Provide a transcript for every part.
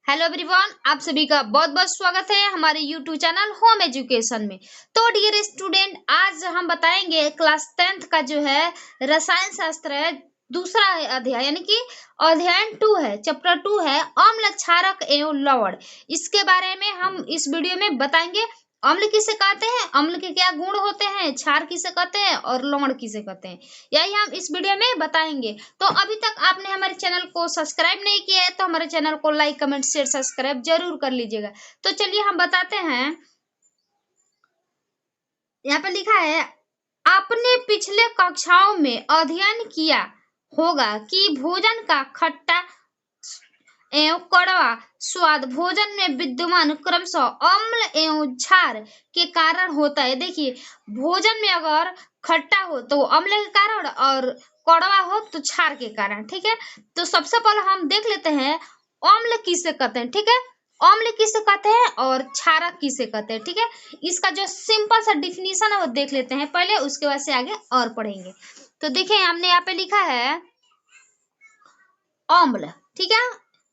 Hello everyone, आप सभी का बहुत बहुत स्वागत है हमारे यूट्यूब चैनल होम एजुकेशन में। तो डियर स्टूडेंट, आज हम बताएंगे क्लास 10th का जो है रसायन शास्त्र है, दूसरा अध्याय यानी कि अध्ययन 2 है, चैप्टर 2 है अम्ल, क्षारक एवं लवण। इसके बारे में हम इस वीडियो में बताएंगे। अम्ल किसे कहते हैं, अम्ल के क्या गुण होते हैं, क्षार किसे कहते हैं और लवण किसे कहते हैं, यही हम इस वीडियो में बताएंगे। तो अभी तक आपने हमारे चैनल को सब्सक्राइब नहीं किया है तो हमारे चैनल को लाइक कमेंट शेयर सब्सक्राइब जरूर कर लीजिएगा। तो चलिए हम बताते हैं। यहाँ पे लिखा है, आपने पिछले कक्षाओं में अध्ययन किया होगा कि भोजन का खट्टा एवं कड़वा स्वाद भोजन में विद्यमान क्रमशः अम्ल एवं क्षार के कारण होता है। देखिए, भोजन में अगर खट्टा हो तो अम्ल के कारण और कड़वा हो तो क्षार के कारण। ठीक है, तो सबसे पहले हम देख लेते हैं अम्ल किसे कहते हैं। ठीक है, अम्ल किसे कहते हैं और क्षारक किसे कहते हैं। ठीक है, इसका जो सिंपल सा डिफिनीशन है वो देख लेते हैं पहले, उसके बाद से आगे और पढ़ेंगे। तो देखिए, हमने यहाँ पे लिखा है अम्ल। ठीक है,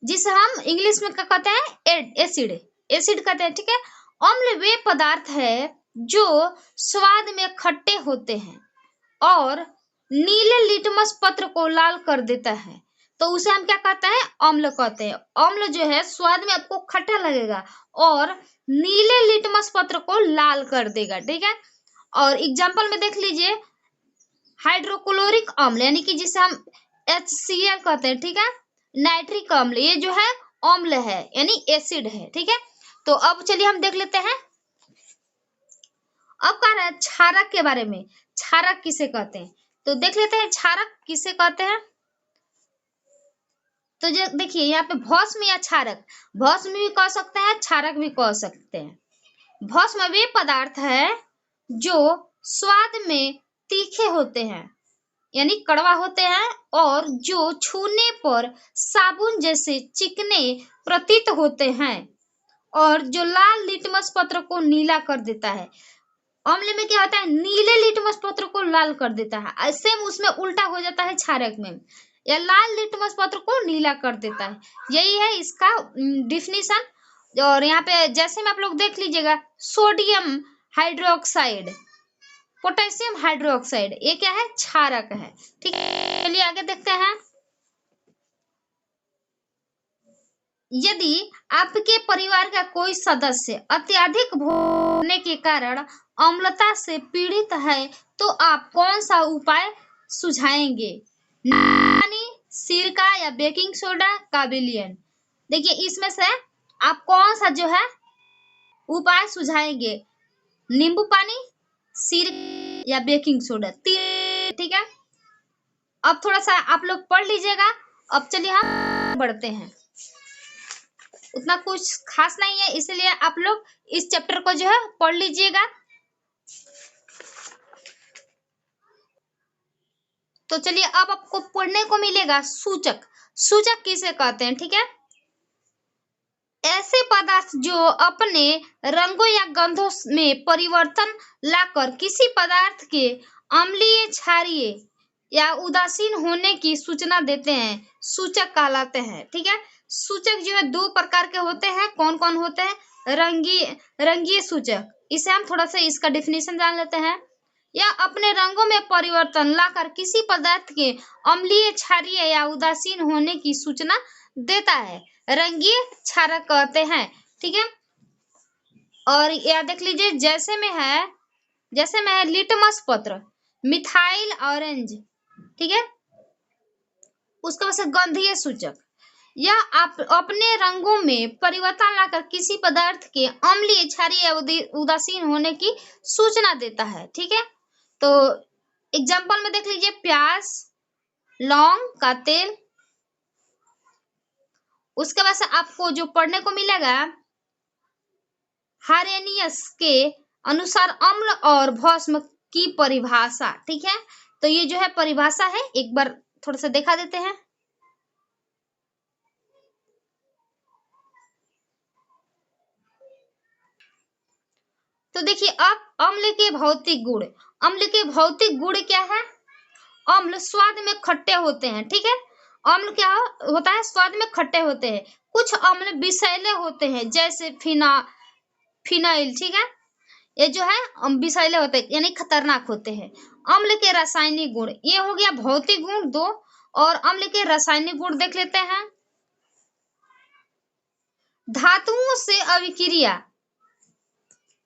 जिसे हम इंग्लिश में क्या कहते हैं, एसिड, एसिड कहते हैं। ठीक है, अम्ल वे पदार्थ है जो स्वाद में खट्टे होते हैं और नीले लिटमस पत्र को लाल कर देता है, तो उसे हम क्या कहते हैं, अम्ल कहते हैं। अम्ल जो है स्वाद में आपको खट्टा लगेगा और नीले लिटमस पत्र को लाल कर देगा। ठीक है, और एग्जाम्पल में देख लीजिए, हाइड्रोक्लोरिक अम्ल यानी कि जिसे हम HCl कहते हैं। ठीक है, नाइट्रिक अम्ल ये जो है अम्ल है यानी एसिड है। ठीक है, तो अब चलिए हम देख लेते हैं। अब कह रहा है क्षारक के बारे में, क्षारक किसे कहते हैं, तो देख लेते हैं क्षारक किसे कहते हैं। तो जो देखिए यहाँ पे भस्म या क्षारक, भस्म भी कह सकते हैं, क्षारक भी कह सकते हैं। भस्म वे पदार्थ है जो स्वाद में तीखे होते हैं यानी कड़वा होते हैं और जो छूने पर साबुन जैसे चिकने प्रतीत होते हैं और जो लाल लिटमस पत्र को नीला कर देता है। अम्ल में क्या होता है, नीले लिटमस पत्र को लाल कर देता है, सेम उसमें उल्टा हो जाता है क्षारक में, या लाल लिटमस पत्र को नीला कर देता है। यही है इसका डिफिनीशन। और यहाँ पे जैसे में आप लोग देख लीजिएगा, सोडियम हाइड्रोक्साइड, पोटेशियम हाइड्रोक्साइड, ये क्या है, क्षारक है। ठीक है, चलिए आगे देखते हैं। यदि आपके परिवार का कोई सदस्य अत्यधिक होने के कारण अम्लता से पीड़ित है तो आप कौन सा उपाय सुझाएंगे, पानी, सिरका या बेकिंग सोडा का विलयन। देखिए, इसमें से आप कौन सा जो है उपाय सुझाएंगे, नींबू पानी, सिरका या बेकिंग सोडा। ठीक है, अब थोड़ा सा आप लोग पढ़ लीजिएगा। अब चलिए हम बढ़ते हैं, उतना कुछ खास नहीं है इसलिए आप लोग इस चैप्टर को जो है पढ़ लीजिएगा। तो चलिए, अब आपको पढ़ने को मिलेगा सूचक। सूचक किसे कहते हैं। ठीक है, ऐसे पदार्थ जो अपने रंगों या गंधों में परिवर्तन लाकर किसी पदार्थ के अम्लीय, क्षारीय या उदासीन होने की सूचना देते हैं, सूचक कहलाते हैं। ठीक है, सूचक जो है दो प्रकार के होते हैं, कौन कौन होते हैं, रंगीय सूचक, इसे हम थोड़ा सा इसका डिफिनेशन जान लेते हैं। या अपने रंगों में परिवर्तन लाकर किसी पदार्थ के अम्लीय, क्षारीय या उदासीन होने की सूचना देता है, रंगीय क्षारक कहते हैं। ठीक है, और यह देख लीजिए, जैसे में है लिटमस पत्र, मिथाइल ऑरेंज। ठीक है, उसके बाद से गंधीय सूचक, यह आप अपने रंगों में परिवर्तन लाकर किसी पदार्थ के अम्लीय, क्षारीय या उदासीन होने की सूचना देता है। ठीक है, तो एग्जाम्पल में देख लीजिए, प्याज, लौंग का तेल। उसके बाद से आपको जो पढ़ने को मिलेगा, हारेनियस के अनुसार अम्ल और भस्म की परिभाषा। ठीक है, तो ये जो है परिभाषा है, एक बार थोड़ा सा देखा देते हैं। तो देखिए, अब अम्ल के भौतिक गुण, अम्ल के भौतिक गुण क्या है, अम्ल स्वाद में खट्टे होते हैं। ठीक है, अम्ल क्या होता है, स्वाद में खट्टे होते हैं। कुछ अम्ल विषैले होते हैं, जैसे फिनाइल, ठीक है, ये जो है विषैले होते हैं यानी खतरनाक होते हैं। अम्ल के रासायनिक गुण, ये हो गया भौतिक गुण 2, और अम्ल के रासायनिक गुण देख लेते हैं। धातुओं से अभिक्रिया,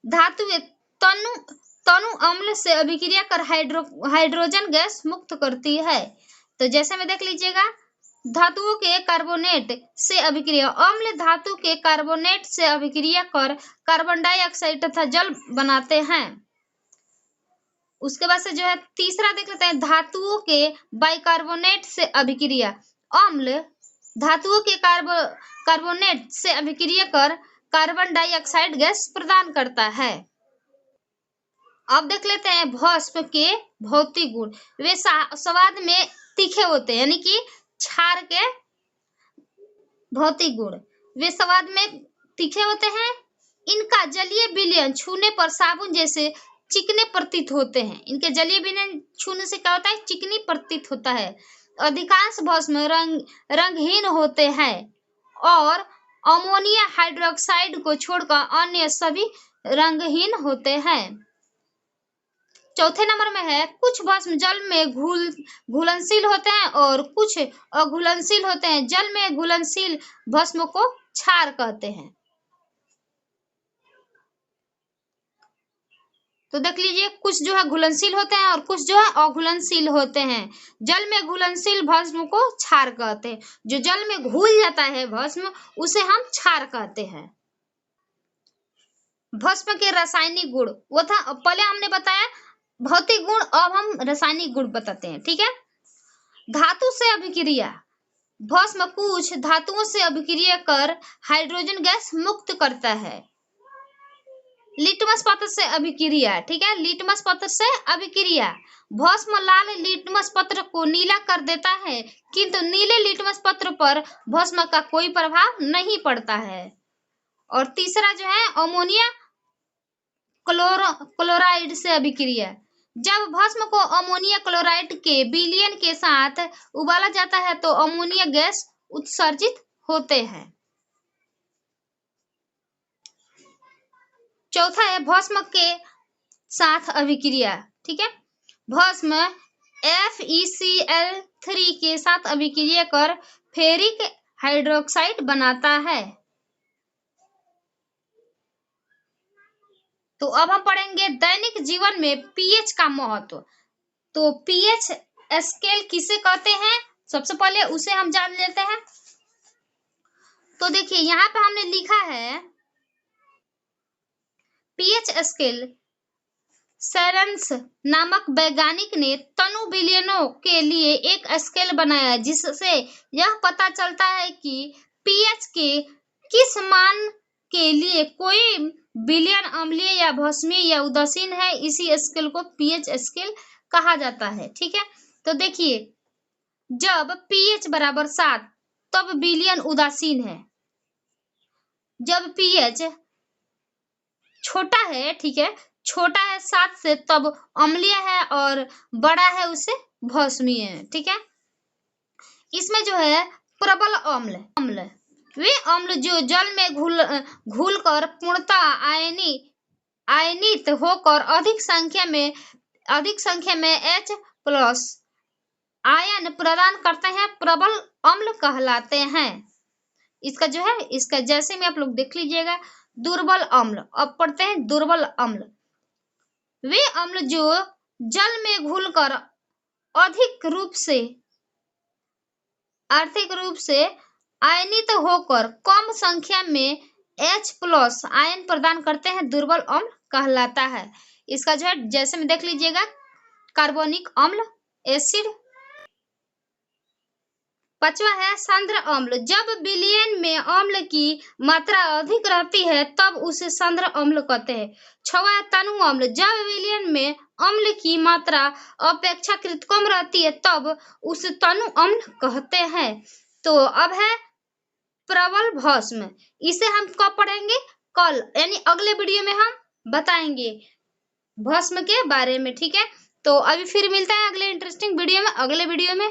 धातुएं तनु तनु अम्ल से अभिक्रिया कर हाइड्रोजन गैस मुक्त करती है। तो जैसे में देख लीजिएगा, धातुओं के कार्बोनेट से अभिक्रिया, अम्ल धातु के कार्बोनेट से अभिक्रिया कर कार्बन डाइऑक्साइड तथा जल बनाते हैं। उसके बाद से जो है तीसरा देख लेते हैं, धातुओं के बाइकार्बोनेट से अभिक्रिया, अम्ल धातुओं के कार्बोनेट से अभिक्रिया कर कार्बन डाइऑक्साइड गैस प्रदान करता है। अब देख लेते हैं भस्म के भौतिक गुण, वे स्वाद में तीखे होते हैं, यानी कि क्षार के भौतिक गुण, वे स्वाद में तीखे होते हैं। इनका जलीय विलयन छूने पर साबुन जैसे चिकने प्रतीत होते हैं। इनके जलीय विलयन छूने से क्या होता है, चिकनी प्रतीत होता है। अधिकांश भस्म रंगहीन होते हैं और अमोनिया हाइड्रोक्साइड को छोड़कर अन्य सभी रंगहीन होते हैं। चौथे नंबर में है, कुछ भस्म जल में घुलनशील होते हैं और कुछ अघुलनशील होते हैं। जल में घुलनशील भस्म को क्षार कहते हैं। तो देख लीजिए, कुछ जो है घुलनशील होते हैं और कुछ जो है अघुलनशील होते हैं। जल में घुलनशील भस्म को क्षार कहते हैं। जो जल में घुल जाता है भस्म, उसे हम क्षार कहते हैं। भस्म के रासायनिक गुण, वो था पहले हमने बताया भौतिक गुण, अब हम रासायनिक गुण बताते हैं, ठीक है। धातु से अभिक्रिया, भस्म कुछ धातुओं से अभिक्रिया कर हाइड्रोजन गैस मुक्त करता है। लिटमस पत्र से अभिक्रिया, ठीक है, लिटमस पत्र से अभिक्रिया, भस्म लाल लिटमस पत्र को नीला कर देता है, किंतु नीले लिटमस पत्र पर भस्म का कोई प्रभाव नहीं पड़ता है। और तीसरा जो है अमोनिया क्लोराइड से अभिक्रिया, जब भस्म को अमोनिया क्लोराइड के विलयन के साथ उबाला जाता है तो अमोनिया गैस उत्सर्जित होते हैं। चौथा है भस्म के साथ अभिक्रिया, ठीक है, भस्म FeCl3 के साथ अभिक्रिया कर फेरिक हाइड्रोक्साइड बनाता है। तो अब हम पढ़ेंगे दैनिक जीवन में पीएच का महत्व। तो पीएच स्केल किसे कहते हैं, सबसे पहले उसे हम जान लेते हैं। तो देखिए यहाँ पे हमने लिखा है पीएच स्केल, सेरेंस नामक वैज्ञानिक ने तनु विलयनों के लिए एक स्केल बनाया, जिससे यह पता चलता है कि पीएच के किस मान के लिए कोई विलयन अम्लीय या भस्मीय या उदासीन है। इसी स्केल को पीएच स्केल कहा जाता है, ठीक है। तो देखिए, जब पीएच बराबर 7 तब विलयन उदासीन है, जब पीएच छोटा है, ठीक है, छोटा है 7 से तब अम्लीय है और बड़ा है उसे भस्मीय है, ठीक है। इसमें जो है प्रबल अम्ल वे अम्ल जो जल में घुल कर पूर्णतः आयनित होकर अधिक संख्या में H+ आयन प्रदान करते हैं, प्रबल अम्ल कहलाते हैं। इसका जो है, इसका जैसे में आप लोग देख लीजिएगा, दुर्बल अम्ल। अब पढ़ते हैं दुर्बल अम्ल, वे अम्ल जो जल में घुलकर आर्थिक रूप से आयनित होकर कम संख्या में H+ आयन प्रदान करते हैं, दुर्बल अम्ल कहलाता है। इसका जो है जैसे में देख लीजिएगा, कार्बोनिक अम्ल, एसिड। पांचवा है सांद्र अम्ल, जब विलयन में अम्ल की मात्रा अधिक रहती है तब उसे सांद्र अम्ल कहते हैं। छठवां है तनु अम्ल, जब विलयन में अम्ल की मात्रा अपेक्षाकृत कम रहती है तब उसे तनु अम्ल कहते हैं। तो अब है प्रबल भस्म, इसे हम कब पढ़ेंगे, कल, यानी अगले वीडियो में हम बताएंगे भस्म के बारे में, ठीक है। तो अभी फिर मिलता है अगले इंटरेस्टिंग वीडियो में, अगले वीडियो में।